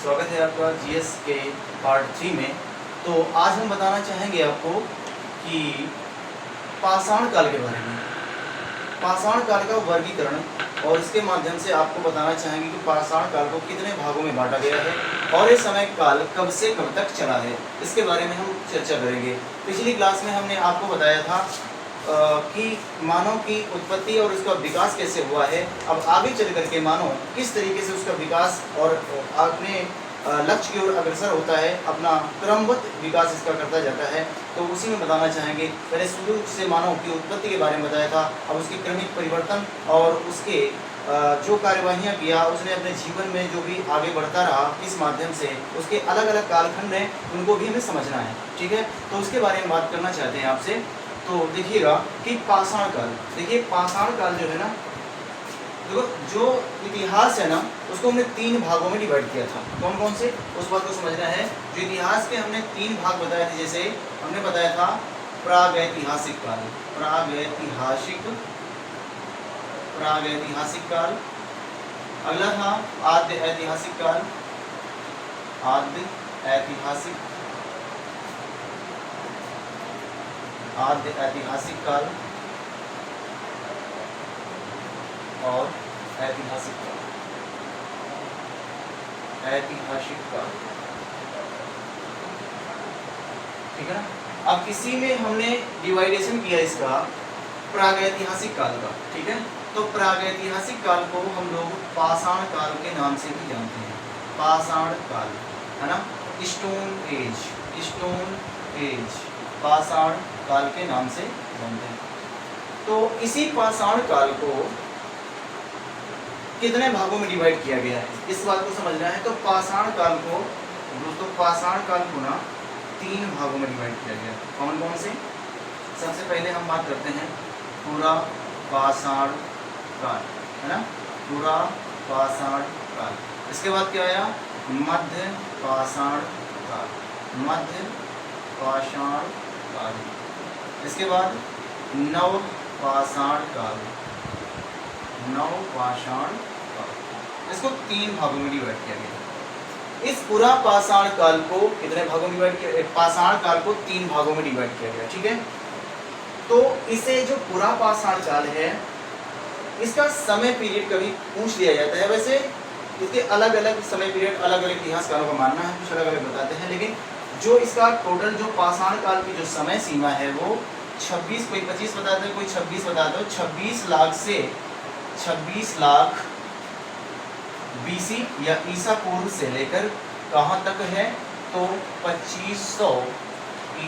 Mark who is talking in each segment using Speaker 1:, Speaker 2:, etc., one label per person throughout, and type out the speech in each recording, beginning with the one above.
Speaker 1: स्वागत है आपका जीएस के पार्ट 3 में। तो आज हम बताना चाहेंगे आपको कि पाषाण काल के बारे में, पाषाण काल का वर्गीकरण, और इसके माध्यम से आपको बताना चाहेंगे कि पाषाण काल को कितने भागों में बांटा गया है और ये समय काल कब से कब तक चला है, इसके बारे में हम चर्चा करेंगे। पिछली क्लास में हमने आपको बताया था कि मानव की उत्पत्ति और उसका विकास कैसे हुआ है। अब आगे चल करके मानव किस तरीके से उसका विकास और अपने लक्ष्य की ओर अग्रसर होता है, अपना क्रमबद्ध विकास इसका करता जाता है, तो उसी में बताना चाहेंगे। पहले शुरू से मानव की उत्पत्ति के बारे में बताया था, अब उसके क्रमिक परिवर्तन और उसके जो कार्यवाहियाँ किया उसने अपने जीवन में, जो भी आगे बढ़ता रहा, किस माध्यम से उसके अलग अलग कालखंड हैं, उनको भी हमें समझना है। ठीक है, तो उसके बारे में बात करना चाहते हैं आपसे। तो देखिएगा कि पाषाण काल, देखिए पाषाण काल जो है ना, देखो जो इतिहास है ना उसको हमने 3 भागों में डिवाइड किया था। कौन कौन से, उस बात को समझना है। जो इतिहास के हमने 3 भाग बताए थे, जैसे हमने बताया था प्रागैतिहासिक काल, प्रागैतिहासिक काल, अगला था आद्य ऐतिहासिक काल, आद्य ऐतिहासिक काल और ऐतिहासिक काल। ठीक है ना। अब इसी में हमने डिवाइडेशन किया इसका प्रागैतिहासिक काल का। ठीक है, तो प्रागैतिहासिक काल को हम लोग पाषाण काल के नाम से भी जानते हैं। पाषाण काल है ना, स्टोन एज पाषाण काल के नाम से जानते हैं। तो इसी पाषाण काल को कितने भागों में डिवाइड किया गया है, इस बात को समझना है। तो पाषाण काल को दोस्तों, पाषाण काल को ना 3 भागों में डिवाइड किया गया। कौन कौन से? सबसे पहले हम बात करते हैं पूरा पाषाण काल, है ना, पूरा पाषाण काल। इसके बाद क्या आया? मध्य पाषाण काल, मध्य पाषाण काल। इसके बाद नव पाषाण काल, नव पाषाण काल। इसको 3 भागों में डिवाइड किया गया। इस पूरा पाषाण काल को कितने भागों में डिवाइड किया? पाषाण काल को 3 भागों में डिवाइड किया गया। ठीक है, तो इसे जो पूरा पाषाण काल है, इसका समय पीरियड कभी पूछ लिया जाता है। वैसे इसके अलग अलग समय पीरियड अलग अलग इतिहासकारों का मानना है, कुछ अलग अलग बताते हैं, लेकिन जो इसका टोटल जो पाषाण काल की जो समय सीमा है वो 26, कोई 25 बताते हैं, कोई 26 बताते हो, 26 लाख से 26 लाख बीसी या ईसा पूर्व से लेकर कहाँ तक है? तो 2500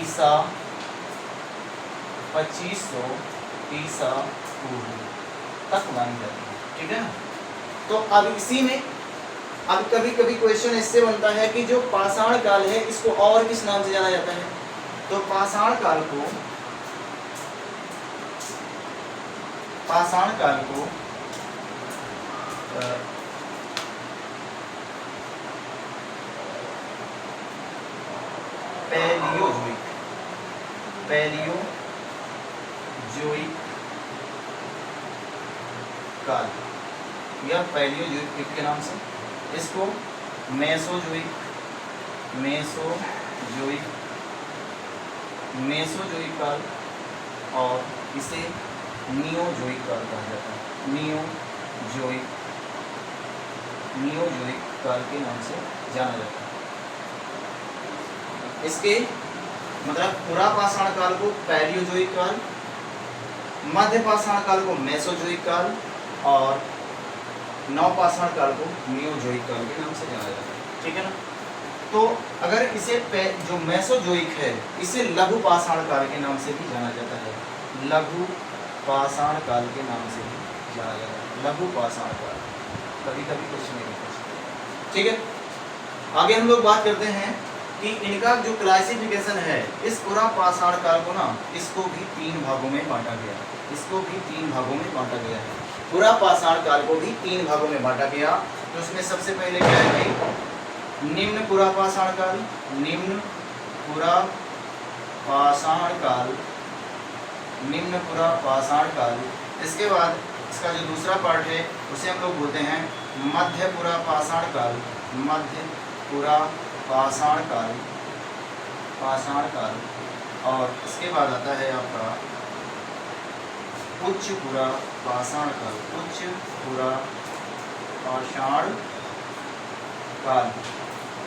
Speaker 1: ईसा पूर्व तक मानी जाती है। ठीक है ना। तो अब इसी में अब कभी कभी क्वेश्चन इससे बनता है कि जो पाषाण काल है इसको और किस नाम से जाना जाता है? तो पाषाण काल को पैलियोजोइक काल या पैलियोजोइक के नाम से, इसको मेसोजोइक काल और इसे नियोजोइक काल कहा जाता है। नियोजोइक काल के नाम से जाना जाता है। इसके मतलब पूरा पाषाण काल को पैलियोजोइक काल, मध्य पाषाण काल को मेसोजोइक काल और नव पाषाण काल को नियोजोइक काल के नाम से जाना जाता है। ठीक है ना। तो अगर इसे जो मेसोजोइक है इसे लघु पाषाण काल के नाम से भी जाना जाता है, लघु पाषाण काल के नाम से भी जाना जाता है, लघु पाषाण काल। कभी कभी कुछ नहीं पूछते। ठीक है, आगे हम लोग बात करते हैं कि इनका जो क्लासिफिकेशन है, इस पूरा पाषाण काल को ना इसको भी 3 भागों में बांटा गया है। पूरा पाषाण काल को भी 3 भागों में बांटा गया। तो उसमें सबसे पहले क्या है भाई? निम्न पूरा पाषाण काल, निम्न पूरा पाषाण काल। इसके बाद इसका जो दूसरा पार्ट है उसे हम लोग बोलते हैं मध्य पूरा पाषाण काल, मध्य पूरा पाषाण काल, और इसके बाद आता है आपका उच्च पूरा पाषाण काल, उच्च पूरा पाषाण काल,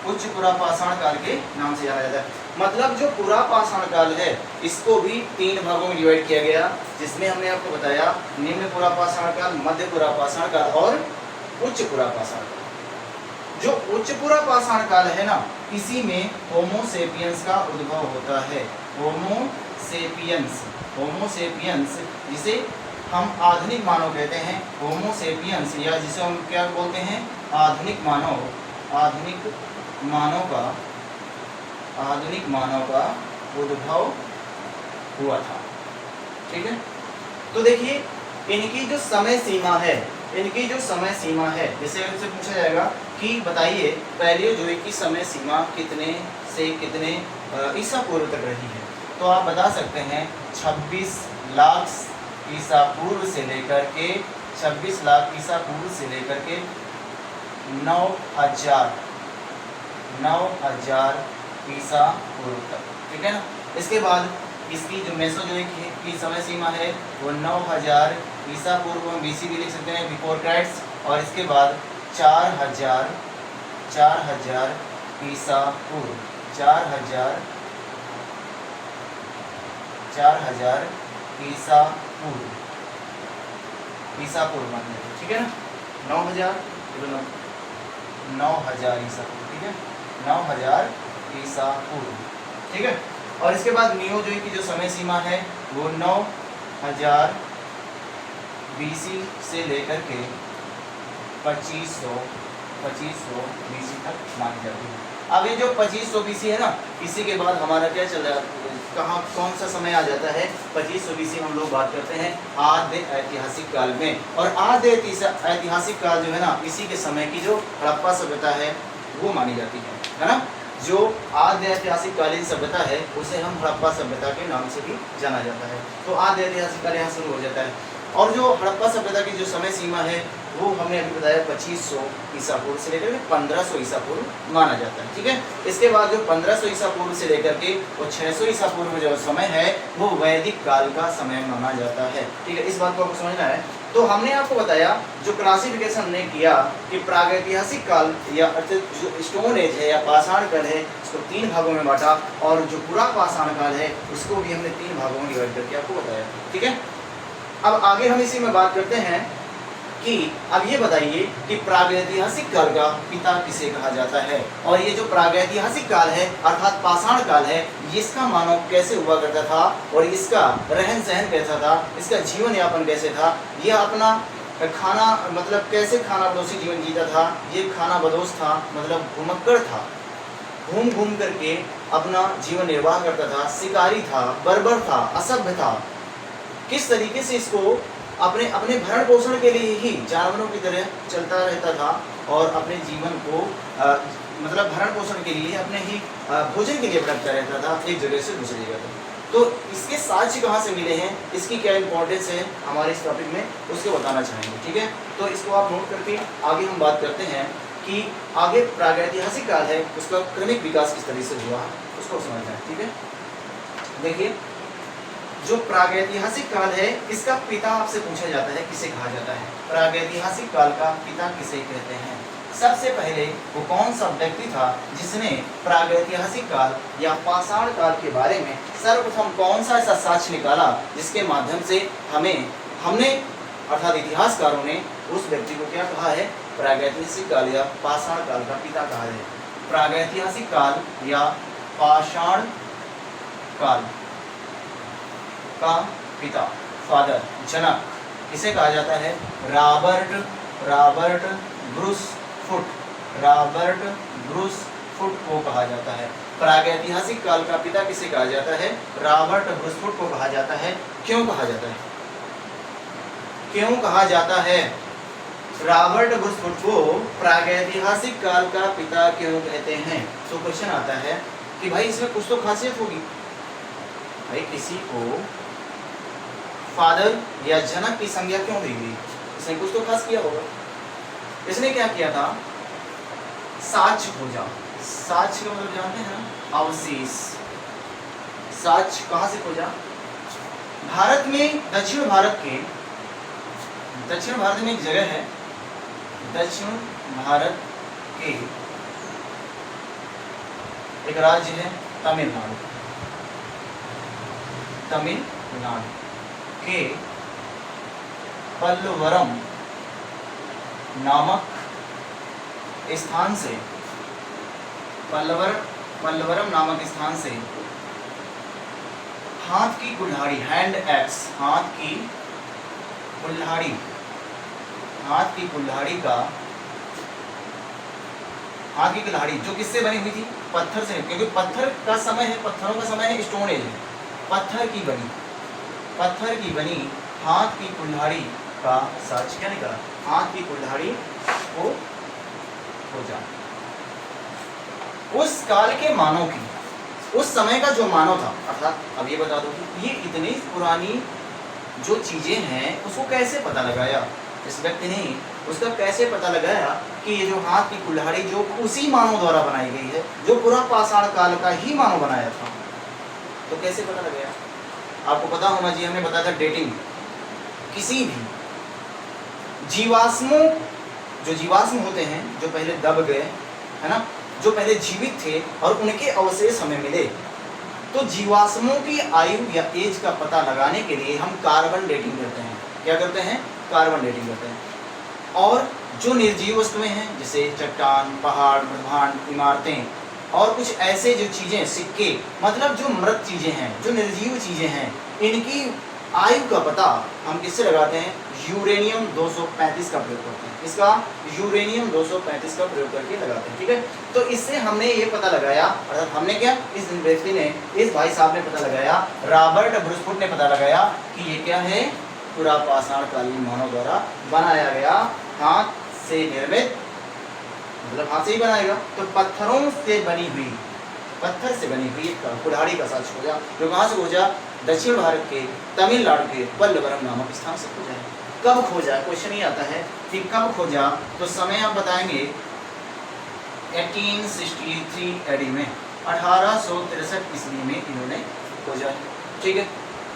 Speaker 1: उच्च पूरा पाषाण काल के नाम से जाना जाता है। मतलब जो पूरा पाषाण काल है इसको भी 3 भागों में डिवाइड किया गया, जिसमें हमने आपको बताया निम्न पूरा पाषाण काल, मध्य पूरा पाषाण काल और उच्च पूरा पाषाण काल। जो उच्च पूरा पाषाण काल है ना, इसी में होमो सेपियंस का उद्भव होता है। होमो सेपियंस जिसे हम आधुनिक मानव कहते हैं, होमो सेपियंस, या जिसे हम क्या बोलते हैं, आधुनिक मानव का उद्भव हुआ था। ठीक है, तो देखिए इनकी जो समय सीमा है, जैसे इनसे पूछा जाएगा कि बताइए पैलियोजोइक की समय सीमा कितने से कितने ईसा पूर्व तक रही है, तो आप बता सकते हैं 26 लाख ईसा पूर्व से लेकर के 26 लाख ईसा पूर्व से लेकर के 9000 ईसा पूर्व तक। ठीक है ना। इसके बाद इसकी जो मेसोजोइक की समय सीमा है वो 9000 ईसा पूर्व, हम BC भी लिख सकते हैं, बिफोर क्राइस्ट, और इसके बाद 4000 ईसा पूर्व, 4000 ईसा पूर्व मान लीजिए। ठीक है ना, 9000 ईसा पूर्व। ठीक है, 9000 ईसा पूर्व। ठीक है, और इसके बाद नियोजोइक की जो समय सीमा है वो 9000 BC से लेकर के 2500 BC तक मानी जाती है। अब ये जो 2500 BC है ना, इसी के बाद हमारा क्या चल रहा है, कहाँ कौन सा समय आ जाता है, 2500 BC हम लोग बात करते हैं आद्य ऐतिहासिक काल में। और आद्य ऐतिहासिक काल जो है ना, इसी के समय की जो हड़प्पा सभ्यता है वो मानी जाती है ना। जो आद्य ऐतिहासिक कालीन सभ्यता है उसे हम हड़प्पा सभ्यता के नाम से भी जाना जाता है। तो आद्य ऐतिहासिक काल यहाँ शुरू हो जाता है, और जो हड़प्पा सभ्यता की जो समय सीमा है वो हमने अभी बताया 2500 ईसा पूर्व से लेकर 1500 ईसा पूर्व माना जाता है। ठीक है, इसके बाद जो 1500 ईसा पूर्व से लेकर के वो 600 ईसा पूर्व में जो समय है वो वैदिक काल का समय माना जाता है। ठीक है, इस बात को आपको समझना है। तो हमने आपको बताया जो क्लासिफिकेशन हमने किया कि प्रागैतिहासिक काल या जो स्टोन एज है या पाषाण काल है उसको 3 भागों में बांटा, और जो पूरा पाषाण काल है उसको भी हमने 3 भागों में डिवाइड करके आपको बताया। ठीक है, अब आगे हम इसी में बात करते हैं कि अब ये बताइए कि प्रागैतिहासिक काल का पिता किसे कहा जाता है, और ये जो प्रागैतिहासिक काल है अर्थात पाषाण काल है, इसका मानव कैसे हुआ करता था और इसका रहन सहन कैसा था, इसका जीवन यापन कैसे था, यह अपना खाना मतलब कैसे खाना बदोशी जीवन जीता था। ये खाना बदोश था, मतलब घुमक्कड़ था, घूम घूम करके अपना जीवन निर्वाह करता था, शिकारी था, बर्बर था, असभ्य था। किस तरीके से इसको अपने भरण पोषण के लिए ही जानवरों की तरह चलता रहता था और अपने जीवन को मतलब भरण पोषण के लिए अपने ही भोजन के लिए भटकता रहता था एक जगह से दूसरी जगह तक। तो इसके साक्ष्य कहाँ से मिले हैं, इसकी क्या इंपॉर्टेंस है हमारे इस टॉपिक में, उसको बताना चाहेंगे। ठीक है, तो इसको आप नोट करके आगे हम बात करते हैं कि आगे प्रागैतिहासिक काल है उसका क्रमिक विकास किस तरह से हुआ उसको समझना है। ठीक है, देखिए जो प्रागैतिहासिक काल है इसका पिता आपसे पूछा जाता है किसे कहा जाता है, प्रागैतिहासिक काल का पिता किसे कहते हैं। सबसे पहले वो कौन सा व्यक्ति था जिसने प्रागैतिहासिक काल या पाषाण काल के बारे में सर्वप्रथम कौन सा ऐसा साक्ष्य निकाला जिसके माध्यम से हमने अर्थात इतिहासकारों ने उस व्यक्ति को क्या कहा है, प्रागैतिहासिक काल या पाषाण काल का पिता कहा है। प्रागैतिहासिक काल या पाषाण काल का पिता, फादर, जनक किसे कहा जाता है, रॉबर्ट ब्रूस फुट को कहा जाता है। प्रागैतिहासिक काल का पिता किसे कहा जाता है, रॉबर्ट ब्रूस फुट को कहा जाता है। क्यों कहा जाता है, क्यों कहा जाता है रॉबर्ट ब्रूस फुट को प्रागैतिहासिक काल का पिता क्यों कहते हैं। तो क्वेश्चन आता है कि भाई इसमें कुछ तो खासियत होगी, भाई किसी को फादर या जनक की संज्ञा क्यों दी गई, इसने कुछ तो खास किया होगा। इसने क्या किया था, साक्ष्य खोजा। साक्ष्य का मतलब जानते हैं ना, अवशेष। साक्ष्य कहाँ से खोजा? भारत में, दक्षिण भारत में एक जगह है, दक्षिण भारत के एक राज्य है तमिलनाडु के पल्लवरम नामक स्थान से, पल्लवरम नामक स्थान से हाथ की कुल्हाड़ी, हैंड एक्स, हाथ की कुल्हाड़ी जो किससे बनी हुई थी? पत्थर से, क्योंकि पत्थर का समय है, पत्थरों का समय है, स्टोन एज है। पत्थर की बनी हाथ की कुल्हाड़ी का साक्ष्य क्या निकला? हाथ की कुल्हाड़ी को खोजा। उस काल के मानव की, उस समय का जो मानव था, अर्थात अब ये बता दो कि ये इतनी पुरानी जो चीजें हैं उसको कैसे पता लगाया इस व्यक्ति ने, उसका कैसे पता लगाया कि ये जो हाथ की कुल्हाड़ी जो उसी मानव द्वारा बनाई गई है, जो पूरा पाषाण काल का ही मानव बनाया था, तो कैसे पता लगाया? आपको पता होना चाहिए, हमने बताया था डेटिंग। किसी भी जीवाश्मों, जो जीवाश्म होते हैं जो पहले दब गए, है ना, जो पहले जीवित थे और उनके अवशेष हमें मिले, तो जीवाश्मों की आयु या एज का पता लगाने के लिए हम कार्बन डेटिंग करते हैं। क्या करते हैं? कार्बन डेटिंग करते हैं। और जो निर्जीव वस्तुएं हैं जैसे चट्टान, पहाड़, ब्रह्मांड, इमारतें और कुछ ऐसे जो चीज़ें, सिक्के, मतलब जो मृत चीज़ें हैं, जो निर्जीव चीज़ें हैं, इनकी आयु का पता हम किससे लगाते हैं? यूरेनियम 235 का प्रयोग करते हैं। इसका यूरेनियम 235 का प्रयोग करके लगाते हैं। ठीक है, तो इससे हमने ये पता लगाया, अर्थात हमने क्या, इस व्यक्ति ने, इस भाई साहब ने पता लगाया, रॉबर्ट ब्रूसफुट ने पता लगाया कि ये क्या है? पूरा पाषाण कालीन मानव द्वारा बनाया गया, हाथ से निर्मित, मतलब हाथ से ही बनाएगा, तो पत्थरों से बनी हुई, पत्थर से बनी हुई कुल्हाड़ी का साक्ष्य खोजा, जो कहाँ से खोजा? दक्षिण भारत के तमिलनाडु के पल्लवरम नामक स्थान से खोजा है। कब खोजा? क्वेश्चन ही आता है कि कब खोजा, तो समय आप बताएंगे 1863 एडी में, 1863 ईस्वी में इन्होंने खोजा। ठीक है,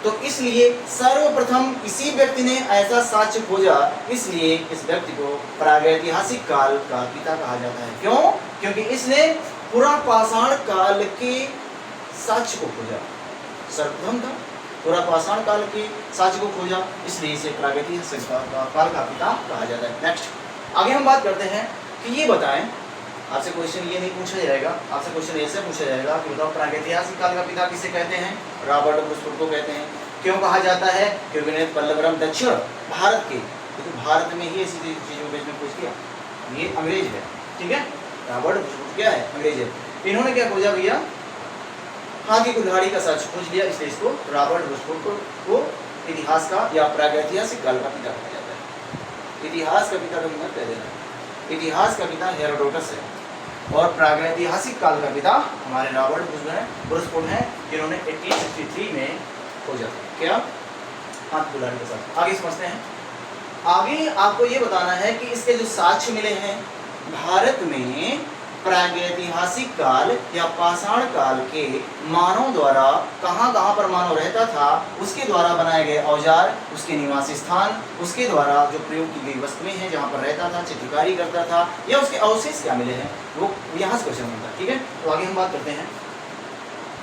Speaker 1: तो इसलिए सर्वप्रथम इसी व्यक्ति ने ऐसा साक्ष्य खोजा, इसलिए इस व्यक्ति को प्रागैतिहासिक काल का पिता कहा जाता है। क्यों? क्योंकि इसने पूरा पाषाण काल के साक्ष्य को खोजा, सर्वप्रथम था, पूरा पाषाण काल के साक्ष्य को खोजा, इसलिए इसे प्रागैतिहासिक काल का पिता कहा जाता है। नेक्स्ट आगे हम बात करते हैं कि ये बताएं, आपसे क्वेश्चन ये नहीं पूछा जाएगा, आपसे क्वेश्चन ऐसे पूछा जाएगा कि बताओ प्रागैतिहासिक काल का पिता किसे कहते हैं? रॉबर्ट ब्रूसफुट को कहते हैं। क्यों कहा जाता है? क्योंकि इन्हें पल्लवरम दक्षिण भारत के, तो भारत में ही ऐसी चीज़ों में पूछ किया, ये अंग्रेज है। ठीक है, रॉबर्ट ब्रूसफुट क्या है? अंग्रेज है। इन्होंने क्या खोजा भैया? हाथ की कुल्हाड़ी का साक्ष्य खोज लिया, इसलिए इसको रॉबर्ट ब्रूसफुट को इतिहास का या प्रागैतिहासिक काल का पिता कहा जाता है। इतिहास का पिता कभी मत कह देना, इतिहास का पिता हेरोडोटस है और प्रागैतिहासिक काल का पिता हमारे रॉबर्ट ब्रूसफुट हैं, जिन्होंने 1863 में खोजा। क्या? हाथ कुल्हाड़ी के साथ। आगे समझते हैं। आगे आपको ये बताना है कि इसके जो साक्ष्य मिले हैं भारत में प्रागैतिहासिक काल या पाषाण काल के मानव द्वारा कहाँ कहाँ पर मानव रहता था, उसके द्वारा बनाए गए औजार, उसके निवास स्थान, उसके द्वारा जो प्रयोग की गई वस्तुएं हैं, जहाँ पर रहता था, चित्रकारी करता था, या उसके अवशेष क्या मिले हैं, वो यहाँ से क्वेश्चन बनता है। ठीक है, तो आगे हम बात करते हैं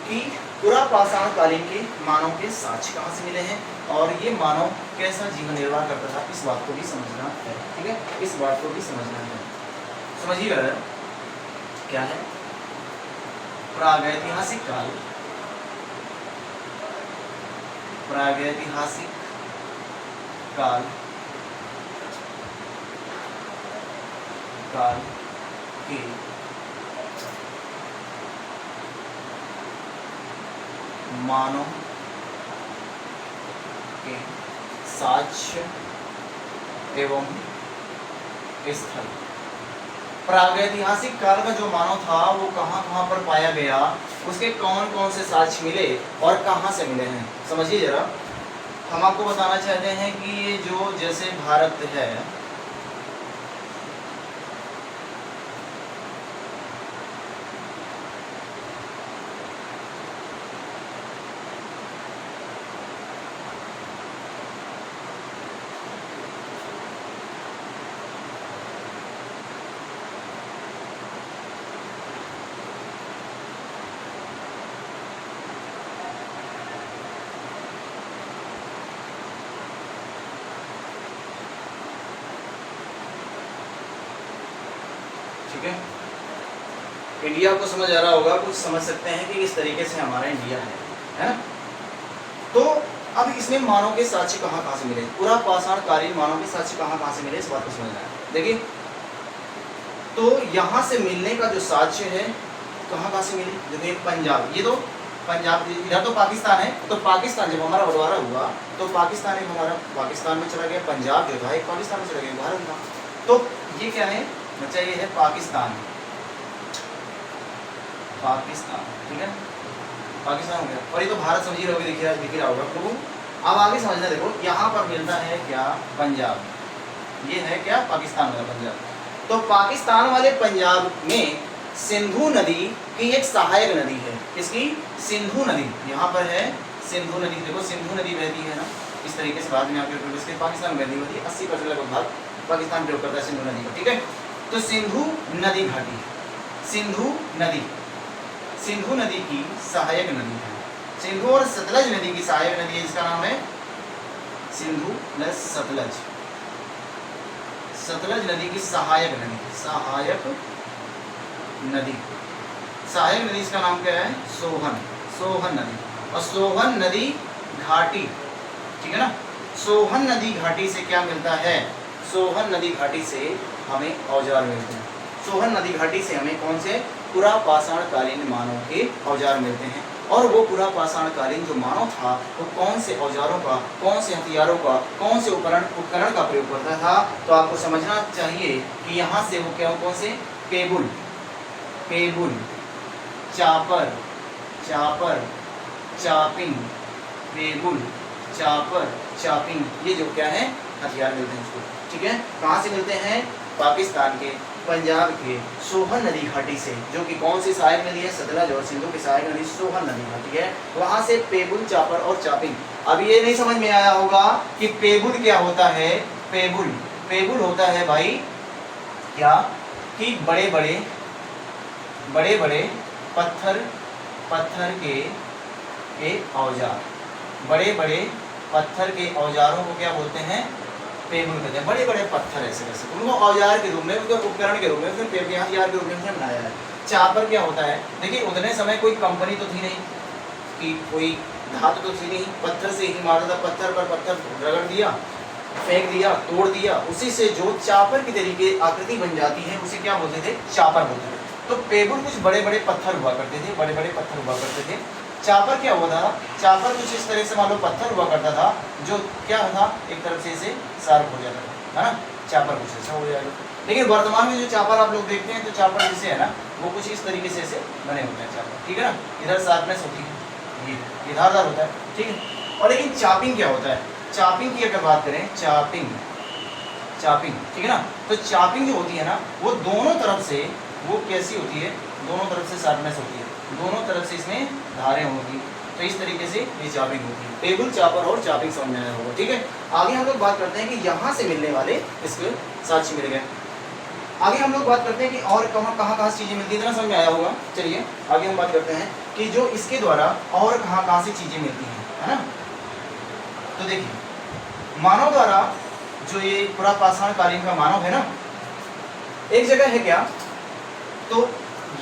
Speaker 1: कि पूरा पाषाण कालीन के मानव के साक्ष्य कहाँ से मिले हैं और ये मानव कैसा जीवन निर्वाह करता था, इस बात को भी समझना है। ठीक है, इस बात को भी समझना है। समझिएगा क्या है प्रागैतिहासिक काल? प्रागैतिहासिक काल के मानव के साक्ष्य एवं स्थल। प्रागैतिहासिक काल का जो मानव था वो कहाँ कहाँ पर पाया गया, उसके कौन कौन से साक्ष्य मिले और कहाँ से मिले हैं, समझिए जरा। हम आपको बताना चाहते हैं कि ये जो जैसे भारत है, ठीक है, इंडिया को समझ आ रहा होगा, कुछ समझ सकते हैं कि किस तरीके से हमारा इंडिया है ना। तो अब इसमें मानव के साक्ष्य कहाँ कहाँ से मिले, पूरा पाषाण कालीन मानव के साक्ष्य कहाँ कहाँ से मिले, इस बात को समझना है। देखिए, तो यहाँ से मिलने का जो साक्ष्य है कहाँ कहाँ से मिले, देखिए पंजाब, ये तो पंजाब, इधर तो पाकिस्तान है, तो पाकिस्तान जब हमारा बंटवारा हुआ तो पाकिस्तान एक हमारा पाकिस्तान में चला गया, पंजाब जो था एक पाकिस्तान में चला गया, भारत था। तो ये क्या है बच्चा, ये है पाकिस्तान, पाकिस्तान, ठीक है, पाकिस्तान हो गया। और ये तो भारत समझ रहे होगे, दिख रहा होगा आपको। अब आगे समझना, देखो यहाँ पर मिलता है क्या, पंजाब, ये है क्या, पाकिस्तान वाला पंजाब। तो पाकिस्तान वाले पंजाब में सिंधु नदी की एक सहायक नदी है, इसकी सिंधु नदी, यहाँ पर है सिंधु नदी, देखो सिंधु नदी बहती है ना इस तरीके से, बाद में आकर इसके पाकिस्तान में बहती होती है, 80% लगभग भाग पाकिस्तान प्रयोग करता है सिंधु नदी का, ठीक है। तो सिंधु नदी घाटी, सिंधु नदी, सिंधु नदी की सहायक नदी है, सिंधु और सतलज नदी की सहायक नदी है, जिसका नाम है सिंधु प्लस सतलज, सतलज नदी की सहायक नदी, सहायक नदी, सहायक नदी इसका नाम क्या है, सोहन, सोहन नदी। और सोहन नदी घाटी, ठीक है ना, सोहन नदी घाटी से क्या मिलता है, सोहन नदी घाटी से हमें औजार मिलते हैं, सोहन नदी घाटी से हमें कौन से, पुरा पाषाण कालीन मानव के औजार मिलते हैं। और वो पुरा पाषाण कालीन जो मानव था वो कौन से औजारों का, कौन से हथियारों का, कौन से उपकरण का प्रयोग करता था, तो आपको समझना चाहिए कि यहाँ से वो क्या, कौन से, पेबुल, पेबुल, चापर, चापर, चापिंग, पेबुल, चापर, चापिंग, ये जो क्या है हथियार मिलते हैं उसको, ठीक है। कहाँ से मिलते हैं, पाकिस्तान के पंजाब के सोहन नदी घाटी से, जो कि कौन सी सहायक नदी है, सतलज और सिंधु की सहायक नदी सोहन नदी घाटी है, वहाँ से पेबुल, चापर और चापिंग। अब ये नहीं समझ में आया होगा कि पेबुल क्या होता है, पेबुल, पेबुल होता है भाई क्या, कि बड़े बड़े, बड़े बड़े पत्थर, पत्थर के औजार, बड़े बड़े पत्थर के औजारों को क्या बोलते हैं, पेबुल कहते हैं। बड़े बड़े पत्थर ऐसे कैसे, उनको औजार के रूप में, उनके उपकरण के रूप में, फिर हथियार के रूप में बनाया है। चापर क्या होता है, देखिए उतने समय कोई कंपनी तो थी नहीं, कि कोई धातु तो थी नहीं, पत्थर से ही मारा था, पत्थर पर पत्थर रगड़ दिया, फेंक दिया, तोड़ दिया, उसी से जो चापर की तरीके आकृति बन जाती है उसे क्या बोलते थे, चापर बोलते थे। तो पेबुल कुछ बड़े बड़े पत्थर हुआ करते थे, बड़े बड़े पत्थर हुआ करते थे। चापर क्या हुआ था, चापर कुछ इस तरह से मान लो पत्थर हुआ करता था, जो क्या था, एक तरफ से इसे शार्प हो जाता था, है ना, चापर कुछ ऐसा हो जाएगा। लेकिन वर्तमान में जो चापर आप लोग देखते हैं, तो चापर जैसे है ना, वो कुछ इस तरीके से ऐसे बने होते हैं चापर, ठीक है ना, इधर शार्पनेस होती है, ये धारदार होता है, ठीक है। और लेकिन चापिंग क्या होता है, चापिंग की अगर बात करें, चापिंग, चापिंग, ठीक है ना, तो चापिंग जो होती है ना, वो दोनों तरफ से, वो कैसी होती है, दोनों तरफ से शार्पनेस होती है, दोनों तरफ से इसमें धारें होंगी, तो इस तरीके से ये चापिंग होती है। पेबुल, चापर और चापिंग समझ में आया होगा, ठीक है। आगे हम लोग बात करते हैं कि यहाँ से मिलने वाले इसके साक्ष्य मिल गए। आगे हम लोग बात करते हैं कि और कहाँ कहाँ चीज़ें मिलती है, इतना समझ में आया होगा। चलिए आगे हम बात करते हैं कि जो इसके द्वारा और कहाँ से चीज़ें मिलती हैं, है ना। तो देखिए, मानव द्वारा जो ये पूरा पाषाण कालीन का मानव है ना, एक जगह है क्या, तो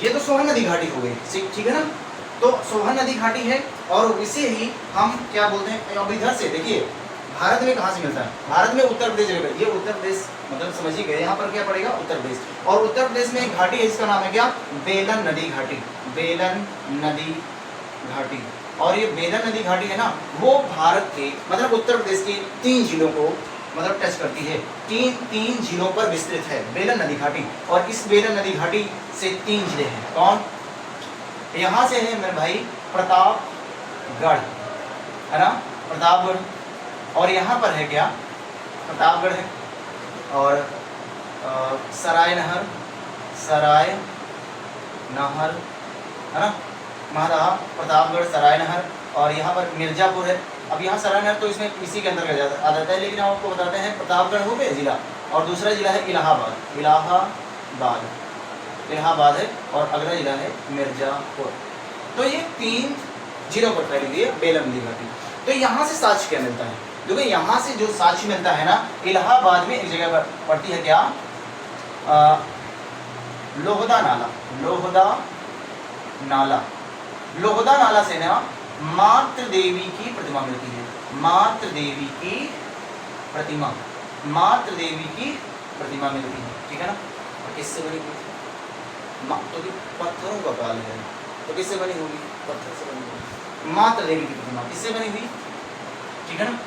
Speaker 1: ये तो सोहन नदी घाटी हो गई, ठीक है ना। तो सोहन नदी घाटी है, और इसे ही हम क्या बोलते हैं, अब इधर से देखिए भारत में कहाँ से मिलता है, भारत में उत्तर प्रदेश जगह, ये उत्तर प्रदेश मतलब समझ ही गए, यहाँ पर क्या पड़ेगा, उत्तर प्रदेश। और उत्तर प्रदेश में एक घाटी है जिसका नाम है क्या, बेलन नदी घाटी, बेलन नदी घाटी। और ये बेलन नदी घाटी है ना, वो भारत के मतलब उत्तर प्रदेश के 3 जिलों को मतलब टच करती है, तीन जिलों पर विस्तृत है बेलन नदी घाटी। और इस बेलन नदी घाटी से 3 जिले हैं, कौन, यहाँ से है मेरे भाई प्रतापगढ़, है ना, प्रतापगढ़। और यहाँ पर है क्या, प्रतापगढ़ है, और सराय नहर, सराय नहर, है ना, महादा, प्रतापगढ़, सराय नहर। और यहाँ पर मिर्जापुर है। अब यहाँ सराय नहर तो इसमें इसी के अंदर आ जाता है, लेकिन हम आपको बताते हैं प्रतापगढ़ हो गया जिला, और दूसरा जिला है इलाहाबाद, इलाहाबाद, इलाहाबाद है, और अगला जिला है मिर्जापुर। तो ये 3 जिलों पर फैली हुई है बेलन नदी घाटी। तो यहाँ से साक्ष्य क्या मिलता है, देखिए यहाँ से जो साक्ष्य मिलता है ना, इलाहाबाद में एक जगह पड़ती है क्या, लोहदा नाला, लोहदा नाला, लोहदा नाला से ना मातृ देवी की प्रतिमा मिलती है, मातृ देवी की प्रतिमा, मातृ देवी की प्रतिमा मिलती है, ठीक है ना। और किससे बनी हुई? तो पत्थरों का काल है, तो किससे बनी होगी? पत्थर से बनी होगी। मातृ देवी की प्रतिमा किससे बनी हुई? ठीक है ना।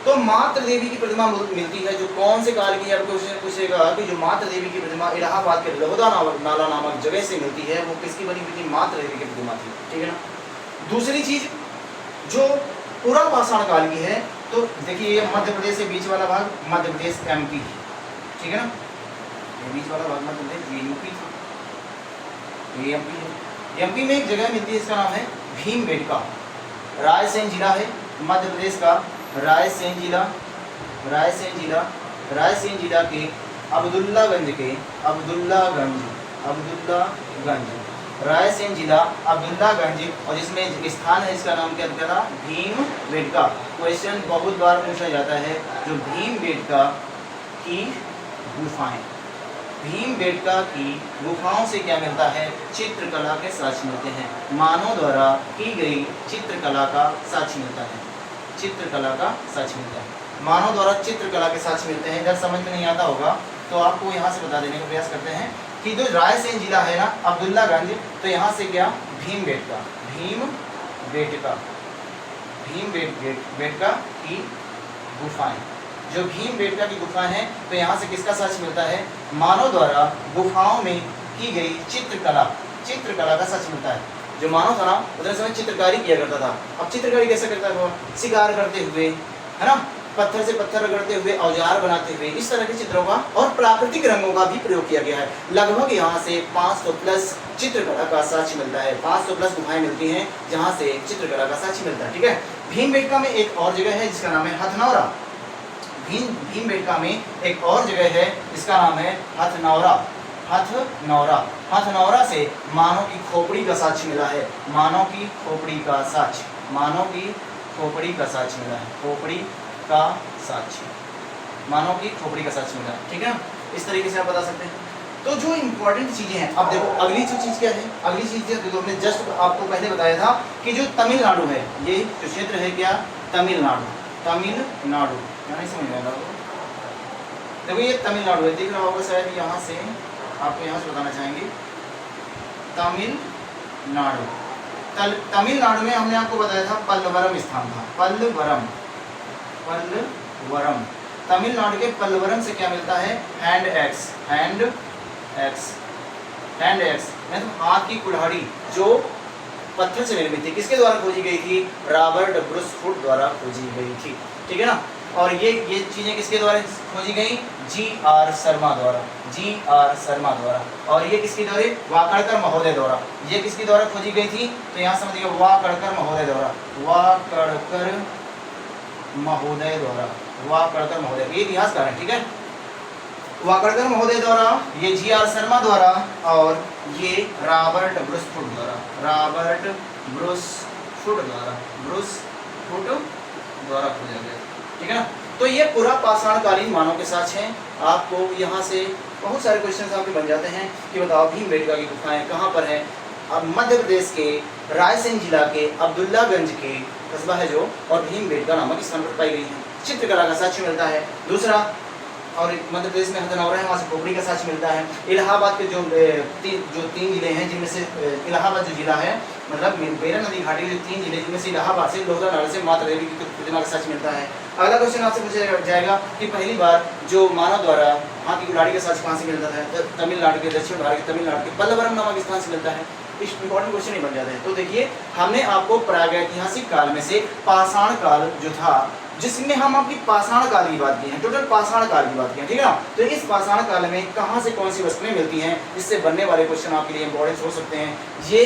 Speaker 1: तो मातृ देवी की प्रतिमा मिलती है जो कौन से काल की है? अब क्वेश्चन पूछेगा कि जो मातृ देवी की प्रतिमा इलाहाबाद के लोहदा नाला नामक जगह से मिलती है वो किसकी बनी हुई थी? मातृ देवी की प्रतिमा थी, ठीक है ना। दूसरी चीज जो पूरा पाषाण काल की है, तो देखिए ये मध्य प्रदेश से बीच वाला भाग मध्य प्रदेश एमपी, ठीक है ना, ये बीच वाला भाग मध्य प्रदेश, ये यूपी था, ये एमपी है। एमपी में एक जगह मिलती है, इसका नाम है भीमबेटका, रायसेन जिला है मध्य प्रदेश का, रायसेन जिला, रायसेन जिला, रायसेन जिला के अब्दुल्लागंज के, अब्दुल्लागंज, अब्दुल्लागंज, रायसेन जिला अब्दुल्लागंज, और जिसमें स्थान है इसका नाम क्या था? भीमबेटका। क्वेश्चन बहुत बार पूछा जाता है, जो भीमबेटका की गुफाएं, भीमबेटका की गुफाओं से क्या मिलता है? चित्रकला के साक्ष्य मिलते हैं, मानव द्वारा की गई चित्रकला का साक्ष्य मिलता है, चित्रकला का साक्ष्य मिलता है, मानव द्वारा चित्रकला के साक्ष्य मिलते हैं। इधर समझ में नहीं आता होगा तो आपको यहाँ से बता देने का प्रयास करते हैं कि जो रायसेन जिला है ना अब्दुल्लागंज, तो यहाँ से क्या? भीमबेटका, भीमबेटका, भीमबेटका की गुफाएं, जो भीमबेटका की गुफाएं हैं, तो यहाँ से किसका साक्ष्य मिलता है? मानव द्वारा गुफाओं में की गई चित्रकला, चित्रकला का साक्ष्य मिलता है। जो मानव था ना उतने समय चित्रकारी किया करता था। अब चित्रकारी कैसे करता है? वो शिकार करते हुए, है ना, पत्थर से पत्थर रगड़ते हुए, औजार बनाते हुए, इस तरह के चित्रों का और प्राकृतिक रंगों का भी प्रयोग किया गया है। लगभग यहाँ से 500 प्लस चित्रकला का साक्ष्य मिलता है, 500 प्लस गुफाएं मिलती हैं जहाँ से चित्रकला का साक्ष्य मिलता है, ठीक है। भीमबेटका में एक और जगह है जिसका नाम है हथनौरा, भीमबेटका में एक और जगह है इसका नाम है हथनौरा, हथनौरा, हथनौरा से मानव की खोपड़ी का साक्ष्य मिला है, मानव की खोपड़ी का साक्ष्य, मानव की खोपड़ी का साक्ष्य मिला है, खोपड़ी का साक्ष्य, मानव की खोपड़ी का साक्ष्य मिला है, ठीक है। इस तरीके से आप बता सकते हैं। तो जो इम्पोर्टेंट चीजें हैं, अब देखो अगली जो चीज क्या है, अगली चीज जो हमने जस्ट आपको पहले बताया था कि जो तमिलनाडु है, ये जो क्षेत्र है क्या? तमिलनाडु, तमिलनाडु, नहीं समझ में आ रहा? देखो ये तमिलनाडु है, दिख रहा होगा शायद, यहाँ से आपको यहाँ से बताना चाहेंगे तमिलनाडु, तमिलनाडु में हमने आपको बताया था पल्लवरम स्थान था, पल्लवरम, पल्लवरम, तमिलनाडु के पल्लवरम से क्या मिलता है? Hand axe, hand axe, hand axe मतलब हाथ की कुल्हाड़ी, जो पत्थर से निर्मित थी, किसके द्वारा खोजी गई थी? रॉबर्ट ब्रूस फुट द्वारा खोजी गई थी, ठीक है ना। और ये चीजें किसके द्वारा खोजी गई? जी.आर. शर्मा द्वारा, जी.आर. शर्मा द्वारा। और ये किसके द्वारा? वाकड़कर महोदय द्वारा। ये किसके द्वारा खोजी गई थी? तो यहाँ समझिए वाकड़कर महोदय द्वारा, वाकड़कर महोदय द्वारा, वाकड़कर महोदय, ये इतिहासकार है, ठीक है। वाकड़कर महोदय द्वारा, ये जी.आर. शर्मा द्वारा, और ये रॉबर्ट ब्रूस फुट द्वारा, रॉबर्ट ब्रूस फुट द्वारा, ब्रूस फुट द्वारा खोजा गया, ठीक है ना। तो ये पूरा पाषाणकालीन मानव के साक्ष्य हैं। आपको यहाँ से बहुत सारे क्वेश्चन आपके बन जाते हैं कि बताओ भीमबेटका की गुफाएं कहाँ पर हैं? अब मध्य प्रदेश के रायसेन जिला के अब्दुल्लागंज के कस्बा है जो, और भीमबेटका नामक स्थान पर पाई गई है। चित्रकला का साक्ष्य मिलता है। दूसरा, और मध्य प्रदेश में हथनौरा है, वहाँ से खोपड़ी का साक्ष्य मिलता है। इलाहाबाद के जो तीन जिले हैं, जिनमें से इलाहाबाद जो जिला है, मतलब बेरा नदी घाटी के जो 3 जिले, जिनमें से इलाहाबाद से लोहदा नाले से माता देवी की प्रतिमा का साक्ष्य मिलता है। अगला क्वेश्चन आपसे पूछा जाएगा कि पहली बार जो मानव द्वारा हाथ की कुल्हाड़ी का साक्ष्य कहाँ से मिलता है? तमिलनाडु के, दक्षिण भारत के तमिलनाडु के पल्लवरम नामक स्थान से मिलता है। इंपॉर्टेंट क्वेश्चन ही बन जाते हैं। तो देखिए, हमने आपको प्रागैतिहासिक काल में से पाषाण काल जो था, जिसमें हम आपकी पाषाण काल की बात की है, टोटल पाषाण काल की बात की है, ठीक है ना। तो इस पाषाण काल में कहाँ से कौन सी वस्तुएं मिलती हैं, इससे बनने वाले क्वेश्चन आपके लिए इंपॉर्टेंट हो सकते हैं। ये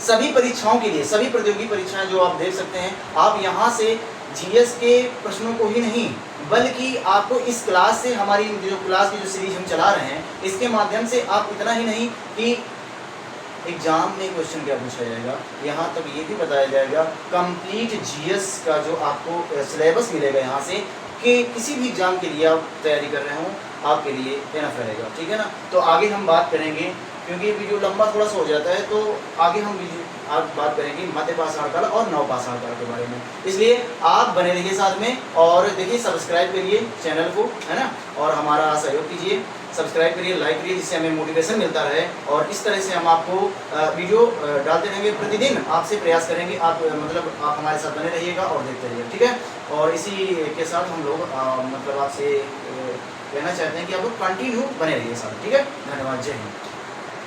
Speaker 1: सभी परीक्षाओं के लिए, सभी प्रतियोगी परीक्षाएं जो आप देख सकते हैं, आप यहाँ से जीएस के प्रश्नों को ही नहीं, बल्कि आपको इस क्लास से, हमारी जो क्लास की जो सीरीज हम चला रहे हैं, इसके माध्यम से आप इतना ही नहीं कि एग्जाम में क्वेश्चन क्या पूछा जाएगा, यहाँ तक ये भी बताया जाएगा कंप्लीट जीएस का जो आपको सिलेबस मिलेगा यहाँ से, कि किसी भी एग्जाम के लिए आप तैयारी कर रहे हो आपके लिए इनफ रहेगा, ठीक है ना। तो आगे हम बात करेंगे, क्योंकि वीडियो लंबा थोड़ा सा हो जाता है, तो आगे हम आज बात करेंगे मध्य पाषाण काल और नव पाषाण काल के बारे में। इसलिए आप बने रहिए साथ में, और देखिए सब्सक्राइब करिए चैनल को, है ना, और हमारा सहयोग कीजिए, सब्सक्राइब करिए, लाइक करिए, जिससे हमें मोटिवेशन मिलता रहे। और इस तरह से हम आपको वीडियो डालते रहेंगे प्रतिदिन, आपसे प्रयास करेंगे, आप मतलब आप हमारे साथ बने रहिएगा और देखते रहिए, ठीक है। और इसी के साथ हम लोग मतलब आपसे कहना चाहते हैं कि आप लोग कंटिन्यू बने रहिए साथ, ठीक है। धन्यवाद, जय हिंद।